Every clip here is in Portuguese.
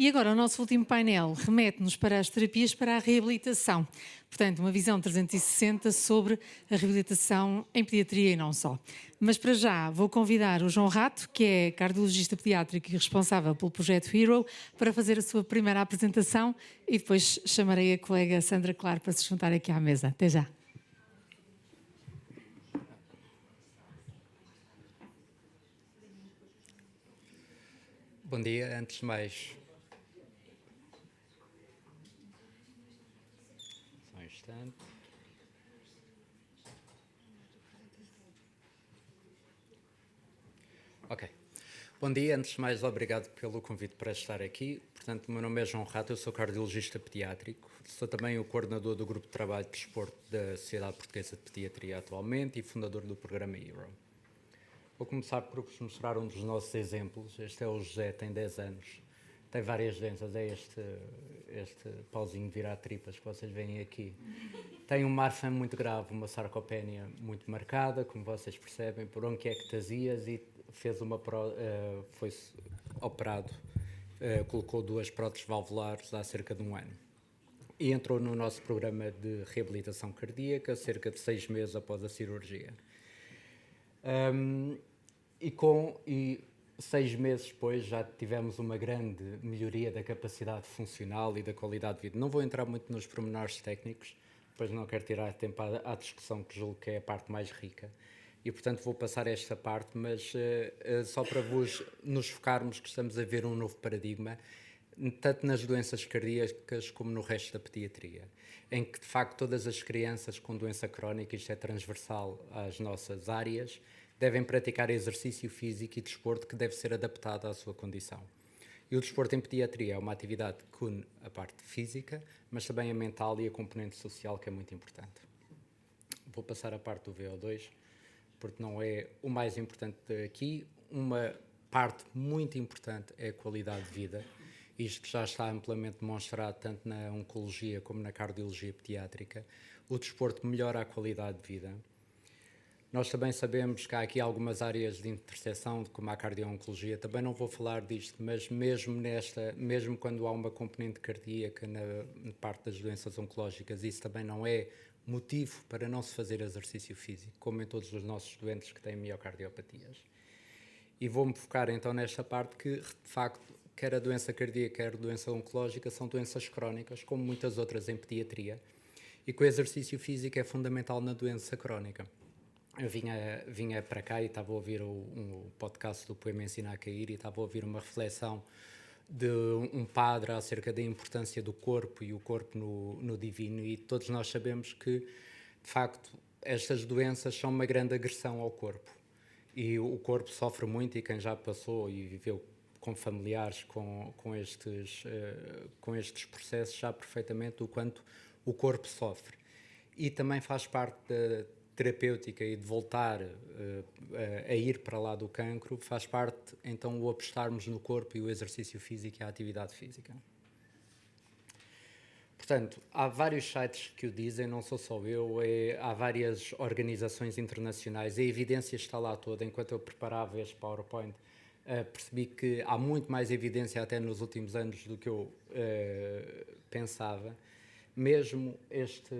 E agora o nosso último painel remete-nos para as terapias para a reabilitação. Portanto, uma visão 360 sobre a reabilitação em pediatria e não só. Mas para já vou convidar o João Rato, que é cardiologista pediátrico e responsável pelo projeto HERO, para fazer a sua primeira apresentação e depois chamarei a colega Sandra Claro para se juntar aqui à mesa. Até já. Bom dia, antes de mais. Só um instante. Ok. Bom dia, antes de mais, obrigado pelo convite para estar aqui. Portanto, o meu nome é João Rato, eu sou cardiologista pediátrico, sou também o coordenador do Grupo de Trabalho de Desporto da Sociedade Portuguesa de Pediatria atualmente e fundador do programa HERO. Vou começar por vos mostrar um dos nossos exemplos. Este é o José, tem 10 anos, tem várias doenças, é este pauzinho virar tripas que vocês veem aqui. Tem um marfan muito grave, uma sarcopenia muito marcada, como vocês percebem, por bronquiectasias e foi operado, colocou 2 próteses valvulares há cerca de 1 ano. E entrou no nosso programa de reabilitação cardíaca cerca de 6 meses após a cirurgia. E 6 meses depois já tivemos uma grande melhoria da capacidade funcional e da qualidade de vida. Não vou entrar muito nos pormenores técnicos, pois não quero tirar tempo à discussão, que julgo que é a parte mais rica. E, portanto, vou passar esta parte, mas só para nos focarmos que estamos a ver um novo paradigma, tanto nas doenças cardíacas como no resto da pediatria, em que, de facto, todas as crianças com doença crónica, isto é transversal às nossas áreas, devem praticar exercício físico e desporto que deve ser adaptado à sua condição. E o desporto em pediatria é uma atividade que une a parte física, mas também a mental e a componente social, que é muito importante. Vou passar a parte do VO2, porque não é o mais importante aqui. Uma parte muito importante é a qualidade de vida. Isto já está amplamente demonstrado tanto na oncologia como na cardiologia pediátrica. O desporto melhora a qualidade de vida. Nós também sabemos que há aqui algumas áreas de interseção, como a cardio-oncologia. Também não vou falar disto, mas mesmo quando há uma componente cardíaca na parte das doenças oncológicas, isso também não é motivo para não se fazer exercício físico, como em todos os nossos doentes que têm miocardiopatias. E vou-me focar então nesta parte que, de facto, quer a doença cardíaca, quer a doença oncológica, são doenças crónicas, como muitas outras em pediatria, e que o exercício físico é fundamental na doença crónica. Eu vinha para cá e estava a ouvir um podcast do Poema Ensina a Cair e estava a ouvir uma reflexão de um padre acerca da importância do corpo e o corpo no divino, e todos nós sabemos que, de facto, estas doenças são uma grande agressão ao corpo e o corpo sofre muito, e quem já passou e viveu com familiares com estes processos sabe perfeitamente o quanto o corpo sofre. E também faz parte da terapêutica e de voltar a ir para lá do cancro, faz parte então o apostarmos no corpo e o exercício físico e a atividade física. Portanto, há vários sites que o dizem, não sou só eu, há várias organizações internacionais, a evidência está lá toda. Enquanto eu preparava este PowerPoint, percebi que há muito mais evidência até nos últimos anos do que eu pensava. Mesmo este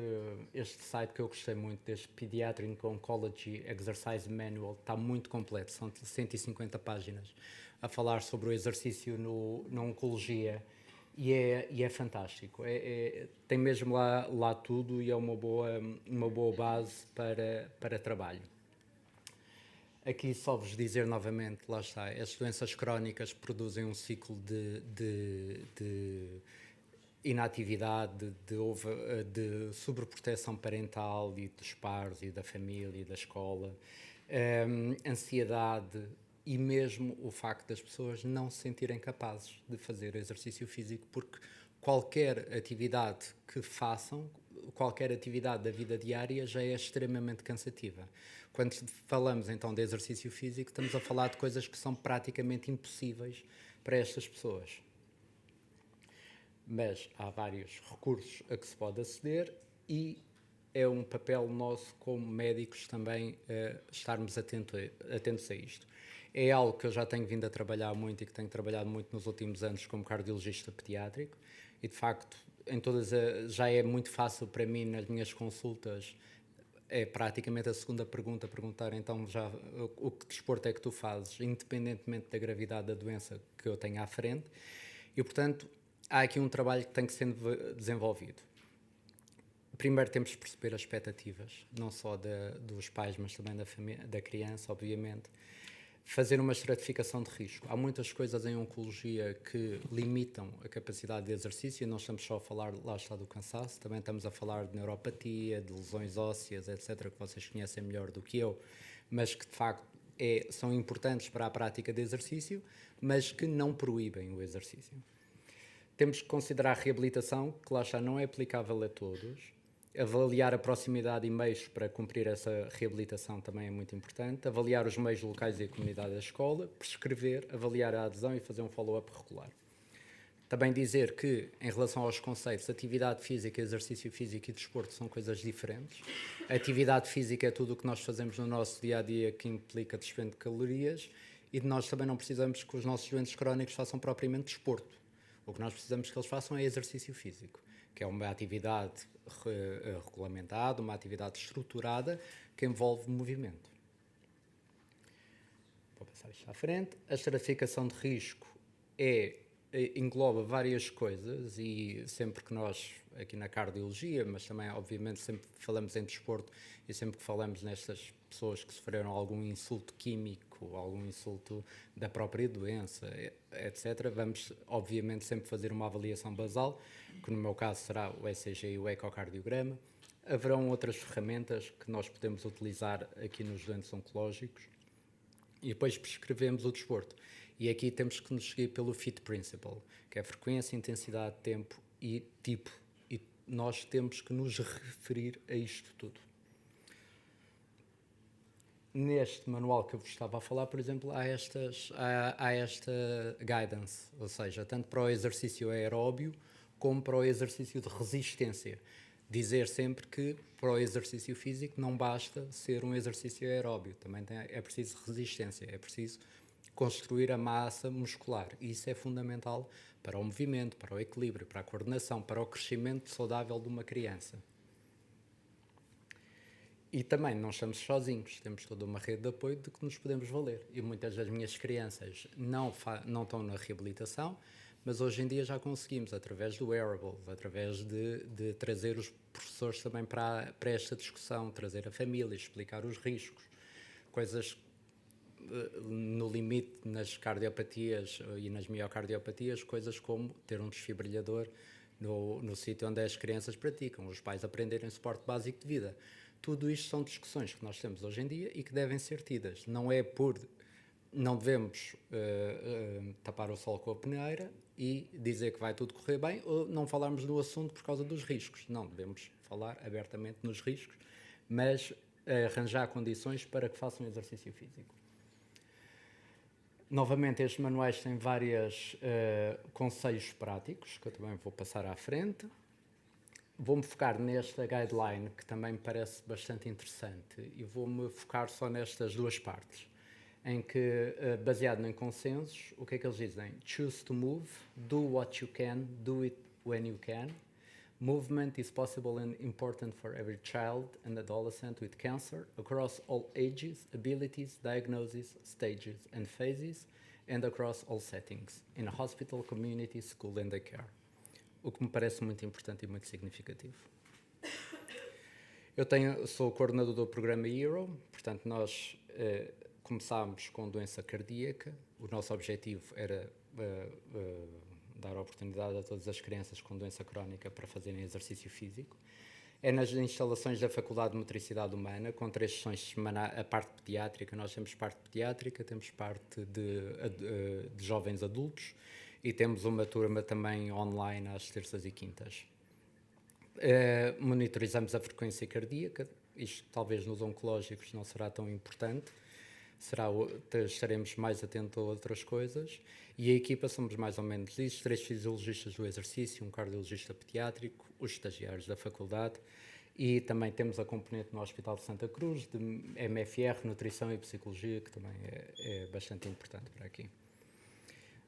site que eu gostei muito, deste Pediatric Oncology Exercise Manual, está muito completo, são 150 páginas a falar sobre o exercício na oncologia, e é fantástico. Tem mesmo lá tudo, e é uma boa base para trabalho. Aqui só vos dizer novamente, lá está, as doenças crónicas produzem um ciclo de inatividade, de sobreproteção parental e dos pares e da família e da escola, ansiedade e mesmo o facto das pessoas não se sentirem capazes de fazer exercício físico, porque qualquer atividade que façam, qualquer atividade da vida diária já é extremamente cansativa. Quando falamos então de exercício físico, estamos a falar de coisas que são praticamente impossíveis para estas pessoas. Mas há vários recursos a que se pode aceder, e é um papel nosso como médicos também estarmos atentos a isto. É algo que eu já tenho vindo a trabalhar muito e que tenho trabalhado muito nos últimos anos como cardiologista pediátrico e, de facto, já é muito fácil para mim nas minhas consultas, é praticamente a segunda pergunta, perguntar então já o que desporto é que tu fazes, independentemente da gravidade da doença que eu tenho à frente. E, portanto, há aqui um trabalho que tem que ser desenvolvido. Primeiro temos de perceber as expectativas, não só dos pais, mas também da criança, obviamente. Fazer uma estratificação de risco. Há muitas coisas em oncologia que limitam a capacidade de exercício, e não estamos só a falar, lá está, do cansaço, também estamos a falar de neuropatia, de lesões ósseas, etc., que vocês conhecem melhor do que eu, mas que de facto são importantes para a prática de exercício, mas que não proíbem o exercício. Temos que considerar a reabilitação, que lá está, não é aplicável a todos. Avaliar a proximidade e meios para cumprir essa reabilitação também é muito importante. Avaliar os meios locais e a comunidade da escola. Prescrever, avaliar a adesão e fazer um follow-up regular. Também dizer que, em relação aos conceitos, atividade física, exercício físico e desporto são coisas diferentes. A atividade física é tudo o que nós fazemos no nosso dia-a-dia que implica despendo de calorias, e nós também não precisamos que os nossos doentes crónicos façam propriamente desporto. O que nós precisamos que eles façam é exercício físico, que é uma atividade regulamentada, uma atividade estruturada que envolve movimento. Vou passar isto à frente. A estratificação de risco engloba várias coisas, e sempre que nós, aqui na cardiologia, mas também, obviamente, sempre falamos em desporto e sempre que falamos nestas pessoas que sofreram algum insulto químico, algum insulto da própria doença, etc., vamos, obviamente, sempre fazer uma avaliação basal, que no meu caso será o ECG e o ecocardiograma. Haverão outras ferramentas que nós podemos utilizar aqui nos doentes oncológicos, e depois prescrevemos o desporto. E aqui temos que nos seguir pelo FIT Principle, que é frequência, intensidade, tempo e tipo. E nós temos que nos referir a isto tudo. Neste manual que eu vos estava a falar, por exemplo, há esta guidance, ou seja, tanto para o exercício aeróbio como para o exercício de resistência. Dizer sempre que para o exercício físico não basta ser um exercício aeróbio, também é preciso resistência, é preciso construir a massa muscular. E isso é fundamental para o movimento, para o equilíbrio, para a coordenação, para o crescimento saudável de uma criança. E também não estamos sozinhos, temos toda uma rede de apoio de que nos podemos valer. E muitas das minhas crianças não estão na reabilitação, mas hoje em dia já conseguimos, através do wearable, através de trazer os professores também para esta discussão, trazer a família, explicar os riscos, coisas no limite nas cardiopatias e nas miocardiopatias, coisas como ter um desfibrilhador no sítio onde as crianças praticam, os pais aprenderem suporte básico de vida. Tudo isto são discussões que nós temos hoje em dia e que devem ser tidas. Não devemos tapar o sol com a peneira e dizer que vai tudo correr bem, ou não falarmos do assunto por causa dos riscos. Não, devemos falar abertamente nos riscos, mas arranjar condições para que façam exercício físico. Novamente, estes manuais têm vários conselhos práticos, que eu também vou passar à frente. Vou-me focar nesta guideline, que também me parece bastante interessante, e vou-me focar só nestas duas partes, em que, baseado em consensos, o que é que eles dizem? Choose to move, do what you can, do it when you can. Movement is possible and important for every child and adolescent with cancer across all ages, abilities, diagnoses, stages and phases, and across all settings, in a hospital, community, school and daycare. O que me parece muito importante e muito significativo. Sou o coordenador do programa HERO, portanto nós começámos com doença cardíaca. O nosso objetivo era dar oportunidade a todas as crianças com doença crónica para fazerem exercício físico. É nas instalações da Faculdade de Motricidade Humana, com 3 sessões de semana, a parte pediátrica. Nós temos parte pediátrica, temos parte de jovens adultos e temos uma turma também online às terças e quintas. Monitorizamos a frequência cardíaca. Isto talvez nos oncológicos não será tão importante. Estaremos mais atentos a outras coisas. E a equipa somos mais ou menos isto: 3 fisiologistas do exercício, um cardiologista pediátrico, os estagiários da faculdade E também temos a componente no Hospital de Santa Cruz, de MFR, Nutrição e Psicologia, que também é bastante importante para aqui.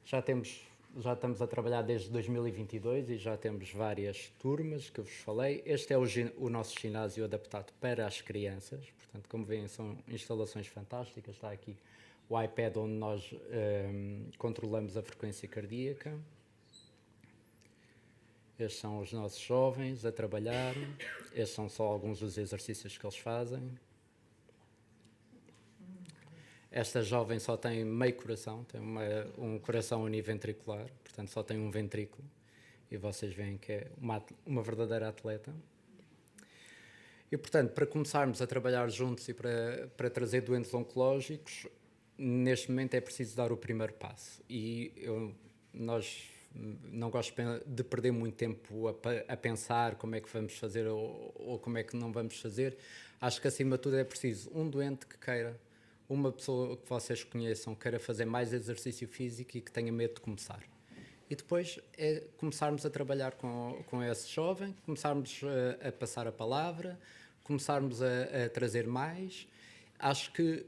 Já estamos a trabalhar desde 2022 e já temos várias turmas que eu vos falei. Este é o nosso ginásio adaptado para as crianças. Portanto, como veem, são instalações fantásticas. Está aqui o iPad onde nós controlamos a frequência cardíaca. Estes são os nossos jovens a trabalhar. Estes são só alguns dos exercícios que eles fazem. Esta jovem só tem meio coração, tem um coração univentricular, portanto só tem um ventrículo. E vocês veem que é uma verdadeira atleta. E, portanto, para começarmos a trabalhar juntos e para trazer doentes oncológicos, neste momento é preciso dar o primeiro passo. E nós não gosto de perder muito tempo a pensar como é que vamos fazer ou como é que não vamos fazer. Acho que, acima de tudo, é preciso um doente que queira, uma pessoa que vocês conheçam, queira fazer mais exercício físico e que tenha medo de começar. E depois é começarmos a trabalhar com esse jovem, começarmos a passar a palavra, começarmos a trazer mais. Acho que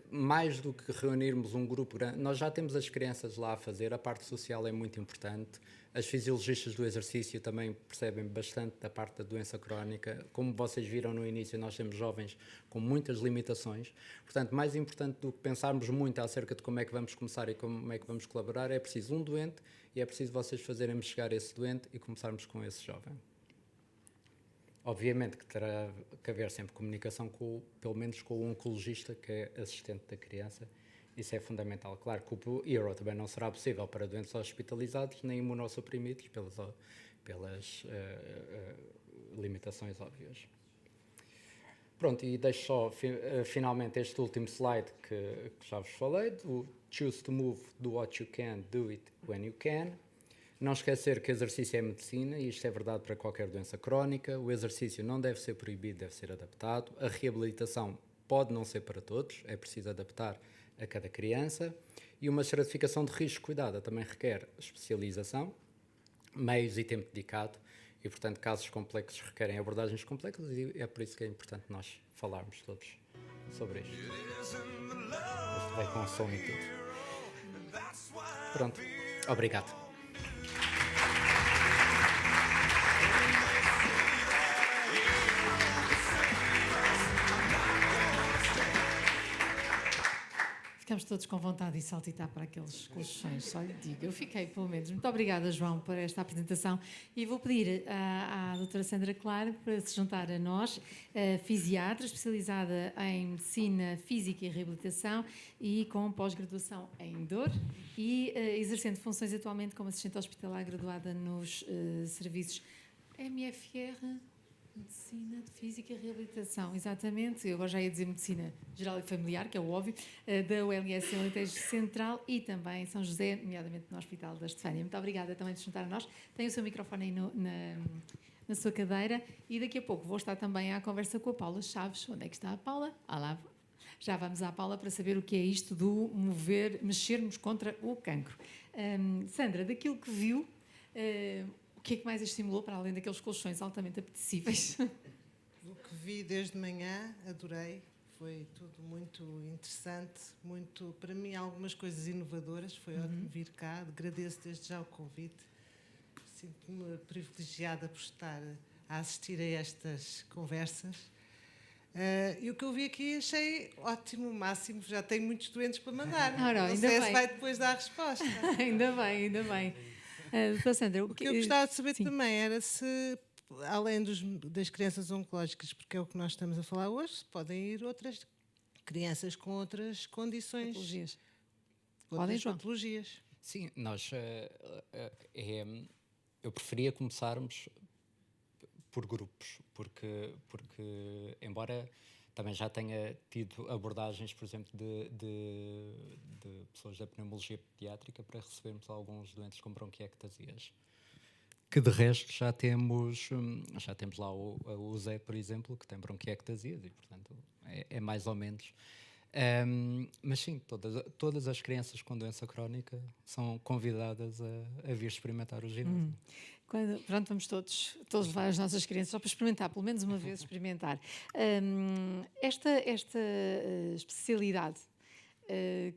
mais do que reunirmos um grupo grande, nós já temos as crianças lá a fazer, a parte social é muito importante, as fisiologistas do exercício também percebem bastante da parte da doença crónica. Como vocês viram no início, nós temos jovens com muitas limitações, portanto, mais importante do que pensarmos muito acerca de como é que vamos começar e como é que vamos colaborar, é preciso um doente e é preciso vocês fazerem-me chegar esse doente e começarmos com esse jovem. Obviamente que terá que haver sempre comunicação pelo menos com o oncologista, que é assistente da criança. Isso é fundamental. Claro que o ERO também não será possível para doentes hospitalizados nem imunossuprimidos pelas limitações óbvias. Pronto, e deixo só finalmente este último slide que já vos falei, do choose to move, do what you can, do it when you can. Não esquecer que exercício é medicina e isto é verdade para qualquer doença crónica. O exercício não deve ser proibido, deve ser adaptado. A reabilitação pode não ser para todos, é preciso adaptar a cada criança. E uma estratificação de risco cuidada também requer especialização, meios e tempo dedicado. E, portanto, casos complexos requerem abordagens complexas e é por isso que é importante nós falarmos todos sobre isto. Isto vai com som e tudo. Pronto. Obrigado. Ficamos todos com vontade de saltitar para aqueles colchões, só lhe digo. Eu fiquei, pelo menos. Muito obrigada, João, por esta apresentação. E vou pedir à doutora Sandra Claro para se juntar a nós, fisiatra, especializada em medicina física e reabilitação e com pós-graduação em dor e exercendo funções atualmente como assistente hospitalar graduada nos serviços MFR... Medicina de Física e Reabilitação, exatamente. Eu agora já ia dizer Medicina Geral e Familiar, que é o óbvio, da ULS Alentejo Central e também São José, nomeadamente no Hospital da Estefânia. Muito obrigada também de se juntar a nós. Tem o seu microfone aí na sua cadeira e daqui a pouco vou estar também à conversa com a Paula Chaves. Onde é que está a Paula? Lá. Já vamos à Paula para saber o que é isto do mexermos contra o cancro. Sandra, daquilo que viu... o que é que mais a estimulou, para além daqueles colchões altamente apetecíveis? O que vi desde manhã, adorei. Foi tudo muito interessante, muito, para mim, algumas coisas inovadoras. Foi ótimo vir cá. Agradeço desde já o convite. Sinto-me privilegiada por estar a assistir a estas conversas. E o que eu vi aqui achei ótimo, o máximo. Já tenho muitos doentes para mandar. Não sei se vai depois dar a resposta. Ainda bem. Sandra, o que eu gostava de saber também era se, além das crianças oncológicas, porque é o que nós estamos a falar hoje, podem ir outras crianças com outras condições. Patologias. Outras patologias. Sim, nós... eu preferia começarmos por grupos, porque embora também já tenha tido abordagens, por exemplo, de pessoas da pneumologia pediátrica para recebermos alguns doentes com bronquiectasias. Que de resto já temos lá o Zé, por exemplo, que tem bronquiectasias e, portanto, é mais ou menos. Mas sim, todas as crianças com doença crónica são convidadas a vir experimentar o ginásio. Pronto, vamos todos levar as nossas crianças só para experimentar, pelo menos uma vez experimentar. Esta especialidade,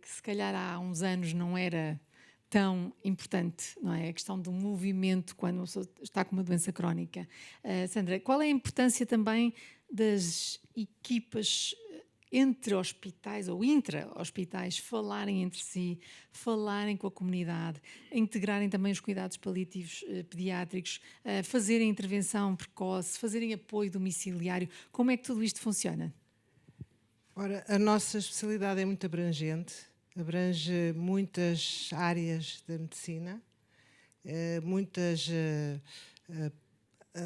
que se calhar há uns anos não era tão importante, não é? A questão do movimento quando uma pessoa está com uma doença crónica. Sandra, qual é a importância também das equipas entre hospitais ou intra-hospitais falarem entre si, falarem com a comunidade, integrarem também os cuidados paliativos pediátricos, fazerem intervenção precoce, fazerem apoio domiciliário? Como é que tudo isto funciona? Ora, a nossa especialidade é muito abrangente, abrange muitas áreas da medicina, muitas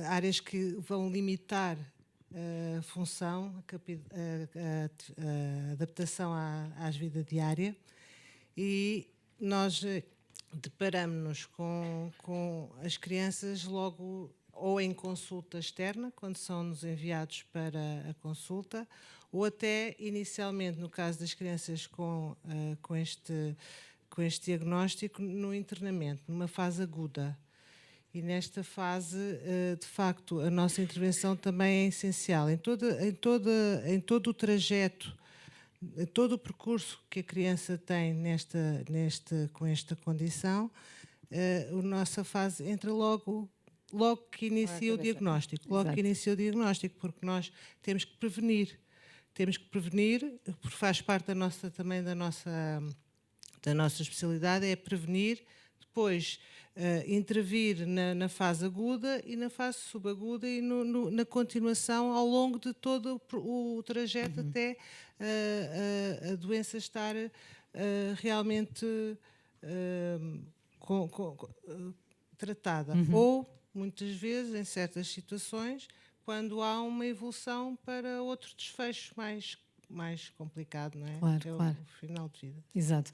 áreas que vão limitar a função, a adaptação à vida diária, e nós deparamos-nos com as crianças logo ou em consulta externa, quando são-nos enviados para a consulta, ou até inicialmente, no caso das crianças com este diagnóstico, no internamento, numa fase aguda. E nesta fase, de facto, a nossa intervenção também é essencial. Em todo o trajeto, em todo o percurso que a criança tem com esta condição, a nossa fase entra logo que inicia o diagnóstico. Logo que inicia o diagnóstico, porque nós temos que prevenir. Temos que prevenir, porque faz parte também da nossa especialidade, é prevenir, depois intervir na fase aguda e na fase subaguda e na continuação ao longo de todo o trajeto até a doença estar realmente tratada. Ou, muitas vezes, em certas situações, quando há uma evolução para outro desfecho mais complicado, não é? Claro. O final de vida. Exato.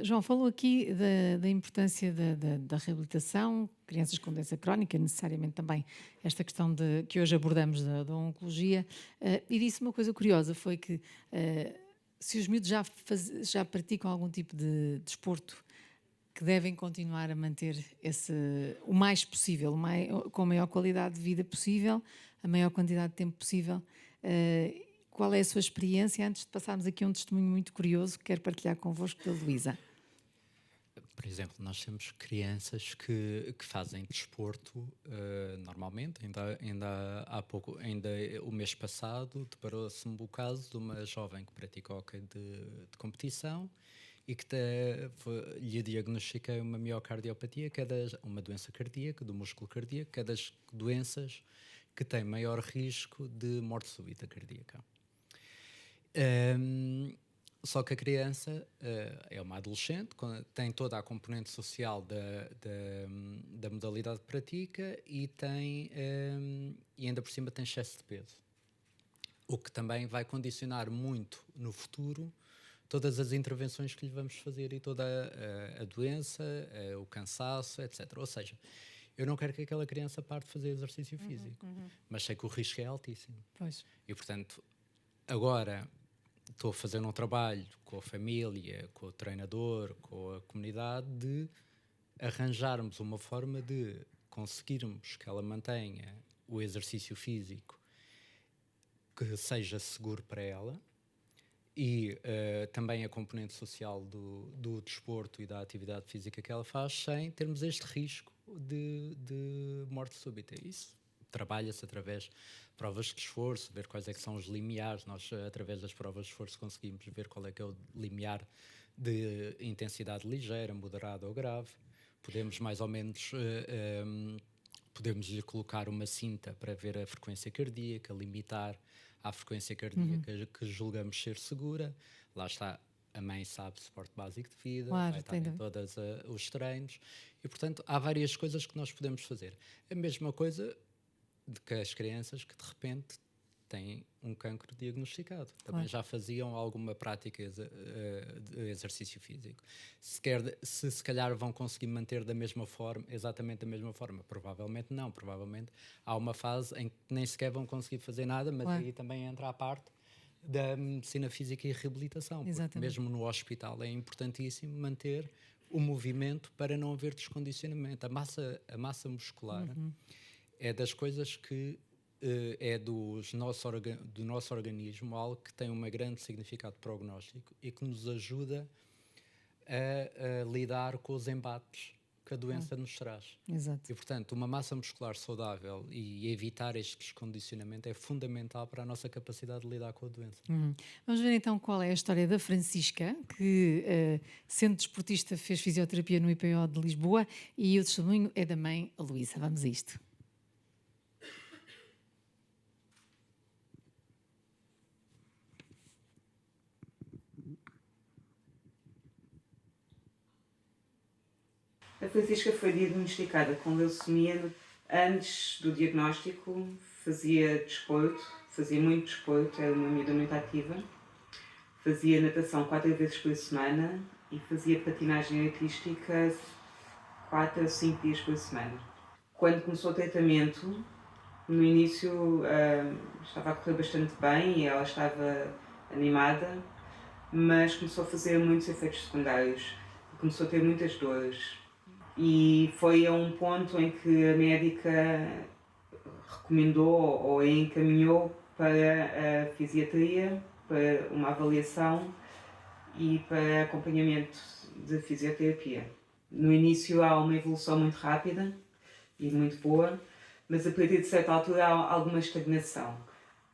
João, falou aqui da importância da reabilitação, crianças com doença crónica, necessariamente também esta questão que hoje abordamos da oncologia, e disse uma coisa curiosa, foi que se os miúdos já praticam algum tipo de desporto, que devem continuar a manter o mais possível, com a maior qualidade de vida possível, a maior quantidade de tempo possível. Qual é a sua experiência, antes de passarmos aqui um testemunho muito curioso que quero partilhar convosco, da Luísa? Por exemplo, nós temos crianças que fazem desporto normalmente. Ainda o mês passado deparou-se-me o caso de uma jovem que pratica hóquei de competição e que lhe diagnostiquei uma miocardiopatia, uma doença cardíaca, do músculo cardíaco, que é das doenças que tem maior risco de morte súbita cardíaca. Só que a criança é uma adolescente, tem toda a componente social da modalidade que pratica e ainda por cima tem excesso de peso. O que também vai condicionar muito no futuro todas as intervenções que lhe vamos fazer e toda a doença, o cansaço, etc. Ou seja, eu não quero que aquela criança pare de fazer exercício físico, mas sei que o risco é altíssimo. Pois. E, portanto, agora estou a fazer um trabalho com a família, com o treinador, com a comunidade, de arranjarmos uma forma de conseguirmos que ela mantenha o exercício físico que seja seguro para ela e também a componente social do desporto e da atividade física que ela faz, sem termos este risco de morte súbita. Isso trabalha-se através de provas de esforço, ver quais é que são os limiares. Nós, através das provas de esforço, conseguimos ver qual é que é o limiar de intensidade ligeira, moderada ou grave. Podemos mais ou menos podemos lhe colocar uma cinta para ver a frequência cardíaca, limitar à frequência cardíaca que julgamos ser segura. Lá está, a mãe sabe suporte básico de vida, vai estar em todos os treinos e, portanto, há várias coisas que nós podemos fazer. A mesma coisa de que as crianças que, de repente, têm um cancro diagnosticado. Também já faziam alguma prática de exercício físico. Se calhar vão conseguir manter exatamente da mesma forma. Provavelmente não. Provavelmente há uma fase em que nem sequer vão conseguir fazer nada, mas aí também entra a parte da medicina física e reabilitação. Porque mesmo no hospital é importantíssimo manter o movimento para não haver descondicionamento. A massa muscular é das coisas que é do nosso organismo algo que tem um grande significado prognóstico e que nos ajuda a lidar com os embates que a doença nos traz. Exato. E, portanto, uma massa muscular saudável e evitar este descondicionamento é fundamental para a nossa capacidade de lidar com a doença. Vamos ver então qual é a história da Francisca, que, sendo desportista, fez fisioterapia no IPO de Lisboa, e o testemunho é da mãe, a Luísa. Vamos a isto. A Francisca foi diagnosticada com leucemia antes do diagnóstico, fazia desporto, fazia muito desporto, era uma miúda muito ativa, fazia natação 4 vezes por semana e fazia patinagem artística 4 a 5 dias por semana. Quando começou o tratamento, no início estava a correr bastante bem e ela estava animada, mas começou a fazer muitos efeitos secundários, começou a ter muitas dores. E foi a um ponto em que a médica recomendou ou a encaminhou para a fisiatria, para uma avaliação e para acompanhamento de fisioterapia. No início há uma evolução muito rápida e muito boa, mas a partir de certa altura há alguma estagnação,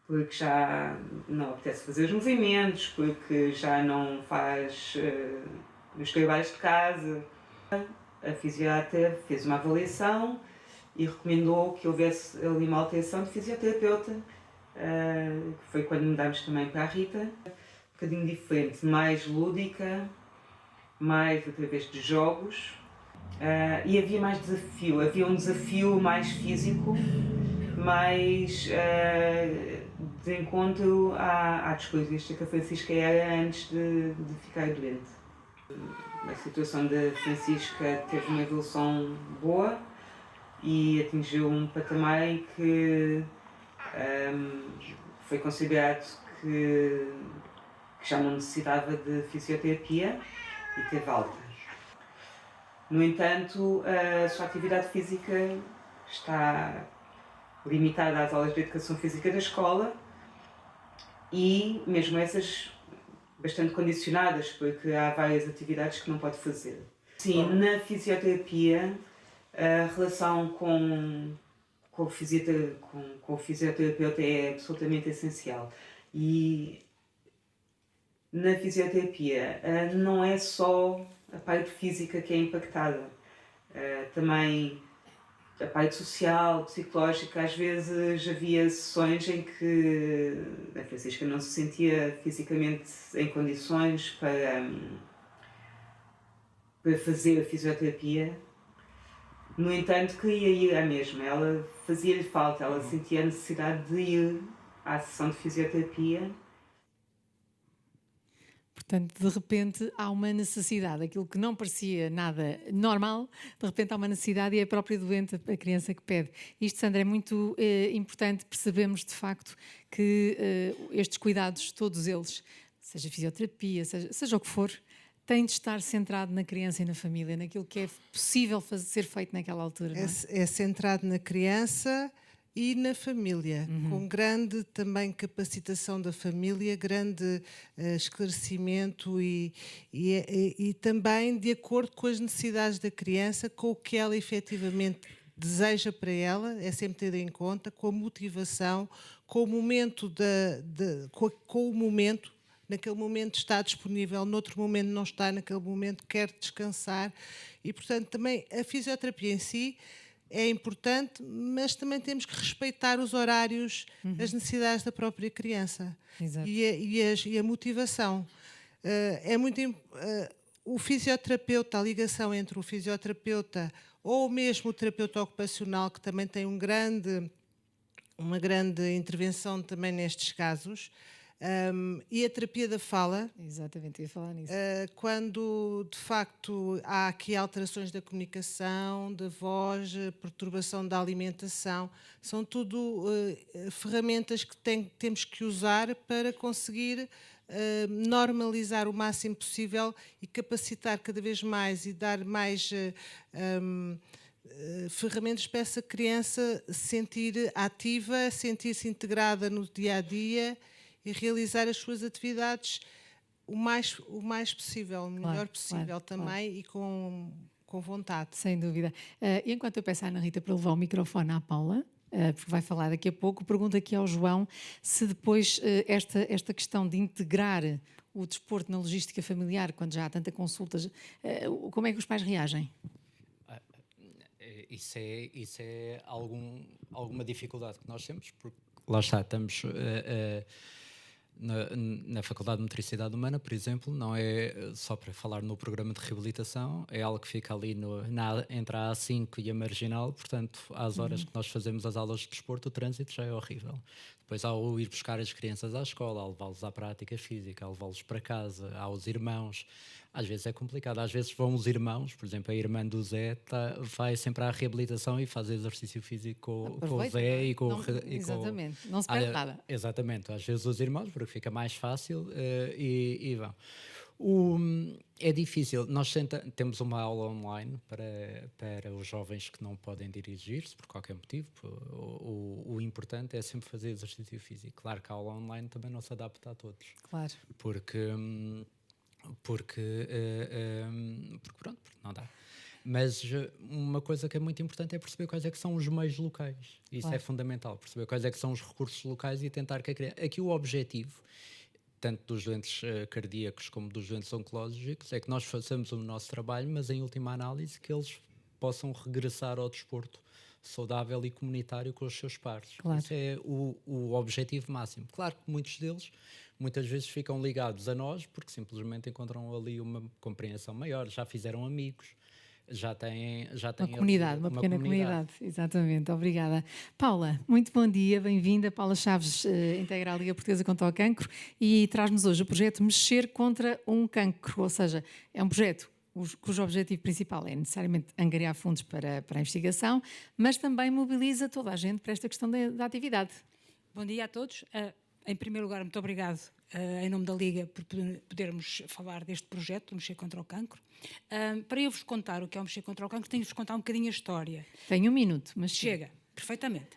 porque já não apetece fazer os movimentos, porque já não faz os trabalhos de casa. A fisiatra fez uma avaliação e recomendou que houvesse ali uma alteração de fisioterapeuta, que foi quando mudámos também para a Rita. Um bocadinho diferente, mais lúdica, mais através de jogos, e havia mais desafio, havia um desafio mais físico, mais de encontro às coisas que a Francisca era antes de ficar doente. A situação da Francisca teve uma evolução boa e atingiu um patamar em que foi considerado que já não necessitava de fisioterapia e teve alta. No entanto, a sua atividade física está limitada às aulas de educação física da escola e mesmo essas bastante condicionadas, porque há várias atividades que não pode fazer. Sim, na fisioterapia, a relação com o fisioterapeuta é absolutamente essencial. E na fisioterapia não é só a parte física que é impactada, também a parte social, psicológica. Às vezes havia sessões em que a Francisca não se sentia fisicamente em condições para fazer a fisioterapia. No entanto, queria ir à mesma. Ela fazia-lhe falta, ela sentia a necessidade de ir à sessão de fisioterapia. Portanto, de repente há uma necessidade, aquilo que não parecia nada normal, de repente há uma necessidade e é a própria doente, a criança que pede. Isto, Sandra, é muito importante percebermos de facto que estes cuidados, todos eles, seja fisioterapia, seja o que for, têm de estar centrado na criança e na família, naquilo que é possível ser feito naquela altura. Não é? É centrado na criança e na família, com grande também capacitação da família, grande esclarecimento e também de acordo com as necessidades da criança, com o que ela efetivamente deseja para ela, é sempre ter em conta, com a motivação, com o momento, com o momento. Naquele momento está disponível, noutro momento não está, naquele momento quer descansar e, portanto, também a fisioterapia em si é importante, mas também temos que respeitar os horários, as necessidades da própria criança. Exato. E a motivação. É muito o fisioterapeuta, a ligação entre o fisioterapeuta ou mesmo o terapeuta ocupacional, que também tem uma grande intervenção também nestes casos, e a terapia da fala. Exatamente, ia falar nisso. Quando de facto há aqui alterações da comunicação, da voz, perturbação da alimentação, são tudo ferramentas que temos que usar para conseguir normalizar o máximo possível e capacitar cada vez mais e dar mais ferramentas para essa criança se sentir ativa, sentir-se integrada no dia-a-dia e realizar as suas atividades o mais possível, o melhor possível também e com vontade. Sem dúvida. E enquanto eu peço à Ana Rita para levar o microfone à Paula, porque vai falar daqui a pouco, pergunto aqui ao João se depois esta questão de integrar o desporto na logística familiar, quando já há tanta consultas, como é que os pais reagem? Isso é alguma dificuldade que nós temos, porque lá está, estamos na Faculdade de Motricidade Humana, por exemplo, não é só para falar no programa de reabilitação, é algo que fica ali entre a A5 e a Marginal, portanto, às horas que nós fazemos as aulas de desporto, o trânsito já é horrível. Depois, ao ir buscar as crianças à escola, ao levá-los à prática física, ao levá-los para casa, aos irmãos, às vezes é complicado. Às vezes vão os irmãos, por exemplo, a irmã do Zé vai sempre à reabilitação e faz exercício físico com o Zé e com exatamente, não se perde nada. Exatamente, às vezes os irmãos, porque fica mais fácil e vão. É difícil, nós temos uma aula online para os jovens que não podem dirigir-se por qualquer motivo. O importante é sempre fazer exercício físico. Claro que a aula online também não se adapta a todos. Claro. Porque não dá. Mas uma coisa que é muito importante é perceber quais é que são os meios locais. Isso é fundamental, perceber quais é que são os recursos locais e tentar que a criança... Aqui o objetivo, tanto dos doentes cardíacos como dos doentes oncológicos, é que nós façamos o nosso trabalho, mas em última análise que eles possam regressar ao desporto saudável e comunitário com os seus pares. Claro. Isso é o objetivo máximo. Claro que muitos deles muitas vezes ficam ligados a nós porque simplesmente encontram ali uma compreensão maior, já fizeram amigos, já têm uma pequena comunidade. Exatamente, obrigada. Paula, muito bom dia, bem-vinda. Paula Chaves integra a Liga Portuguesa contra o Cancro e traz-nos hoje o projeto Mexer contra um Cancro, ou seja, é um projeto cujo objetivo principal é necessariamente angariar fundos para a investigação, mas também mobiliza toda a gente para esta questão da atividade. Bom dia a todos. Em primeiro lugar, muito obrigado em nome da Liga por podermos falar deste projeto, Mexer contra o Cancro. Para eu vos contar o que é o Mexer contra o Cancro, tenho de vos contar um bocadinho a história. Tenho um minuto, mas chega. Perfeitamente.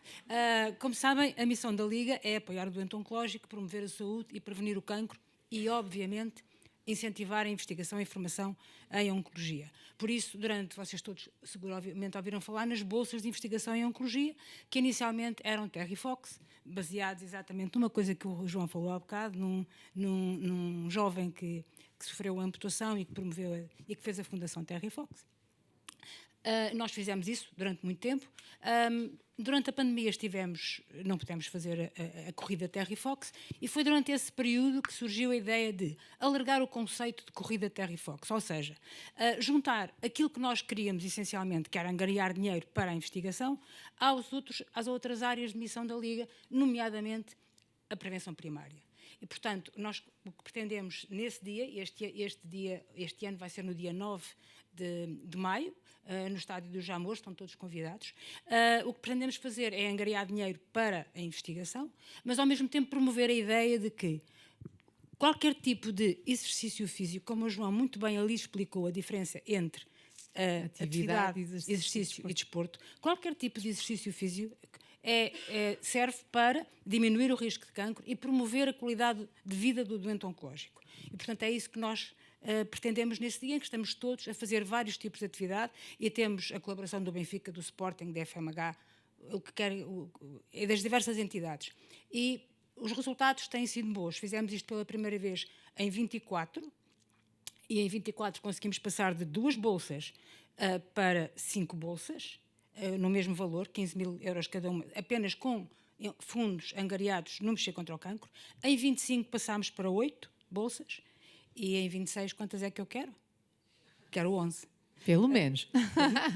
Como sabem, a missão da Liga é apoiar o doente oncológico, promover a saúde e prevenir o cancro e, obviamente, incentivar a investigação e informação em oncologia. Por isso, vocês todos seguramente ouviram falar nas bolsas de investigação em oncologia, que inicialmente eram Terry Fox, baseados exatamente numa coisa que o João falou há bocado, num jovem que sofreu a amputação e que promoveu e que fez a Fundação Terry Fox. Nós fizemos isso durante muito tempo. Durante a pandemia não pudemos fazer a corrida Terry Fox e foi durante esse período que surgiu a ideia de alargar o conceito de corrida Terry Fox, ou seja, juntar aquilo que nós queríamos essencialmente, que era angariar dinheiro para a investigação, às outras áreas de missão da Liga, nomeadamente a prevenção primária. E, portanto, nós o que pretendemos nesse dia, este ano vai ser no dia 9 de maio, no estádio do Jamor, estão todos convidados. O que pretendemos fazer é angariar dinheiro para a investigação, mas ao mesmo tempo promover a ideia de que qualquer tipo de exercício físico, como o João muito bem ali explicou a diferença entre atividade, exercício e desporto, qualquer tipo de exercício físico serve para diminuir o risco de cancro e promover a qualidade de vida do doente oncológico. E, portanto, é isso que nós pretendemos nesse dia, em que estamos todos a fazer vários tipos de atividade e temos a colaboração do Benfica, do Sporting, da FMH, das diversas entidades. E os resultados têm sido bons. Fizemos isto pela primeira vez em 24 e em 24 conseguimos passar de 2 bolsas para 5 bolsas, no mesmo valor, 15 mil euros cada uma, apenas com fundos angariados no Mexer contra o Cancro. Em 25 passámos para 8 bolsas e em 26 quantas é que eu quero? Quero 11. Pelo menos.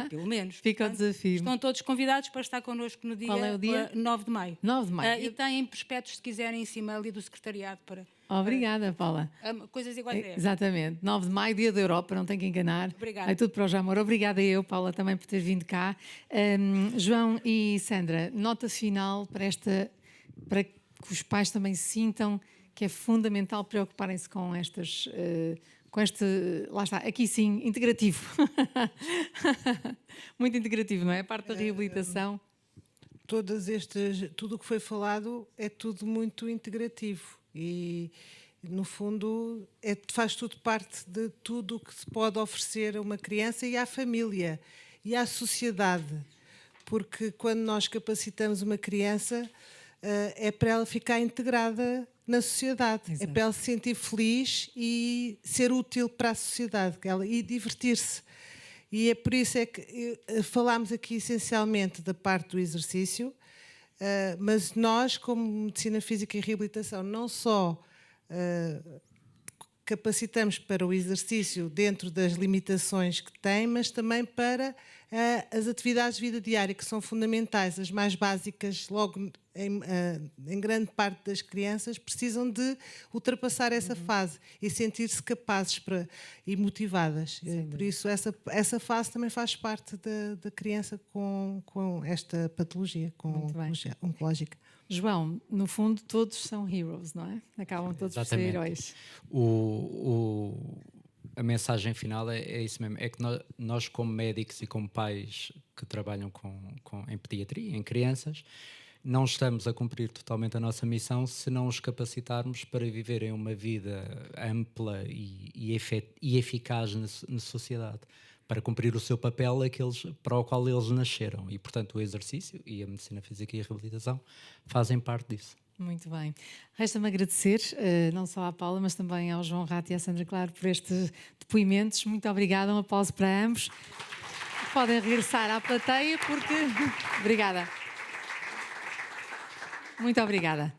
Pelo menos. Fica o desafio. Estão todos convidados para estar connosco no dia, Qual é o dia? 9 de maio. 9 de maio. E têm prospectos, se quiserem, em cima ali do secretariado para... Obrigada, Paula. Coisas iguais a esta. Exatamente. 9 de maio, dia da Europa, não tem que enganar. Obrigada. É tudo para o Jamor. Obrigada eu, Paula, também por ter vindo cá. João e Sandra, nota final para que os pais também sintam que é fundamental preocuparem-se com estas, com este, lá está, aqui sim, integrativo. Muito integrativo, não é? A parte da reabilitação. Tudo o que foi falado é tudo muito integrativo e, no fundo, faz tudo parte de tudo o que se pode oferecer a uma criança e à família e à sociedade. Porque quando nós capacitamos uma criança, é para ela ficar integrada na sociedade. Exato. É para ela se sentir feliz e ser útil para a sociedade e divertir-se. E é por isso é que falámos aqui essencialmente da parte do exercício, mas nós, como Medicina Física e Reabilitação, não só capacitamos para o exercício dentro das limitações que tem, mas também para as atividades de vida diária, que são fundamentais, as mais básicas, logo em grande parte das crianças, precisam de ultrapassar essa fase e sentir-se capazes e motivadas. Por isso, essa fase também faz parte da criança com esta patologia, oncológica. João, no fundo, todos são heroes, não é? Acabam todos por ser heróis. A mensagem final é isso mesmo, é que nós como médicos e como pais que trabalham em pediatria, em crianças, não estamos a cumprir totalmente a nossa missão se não os capacitarmos para viverem uma vida ampla e eficaz na sociedade, para cumprir o seu papel para o qual eles nasceram. E, portanto, o exercício e a medicina física e a reabilitação fazem parte disso. Muito bem. Resta-me agradecer, não só à Paula, mas também ao João Rato e à Sandra Claro por estes depoimentos. Muito obrigada, um aplauso para ambos. Podem regressar à plateia porque... Obrigada. Muito obrigada.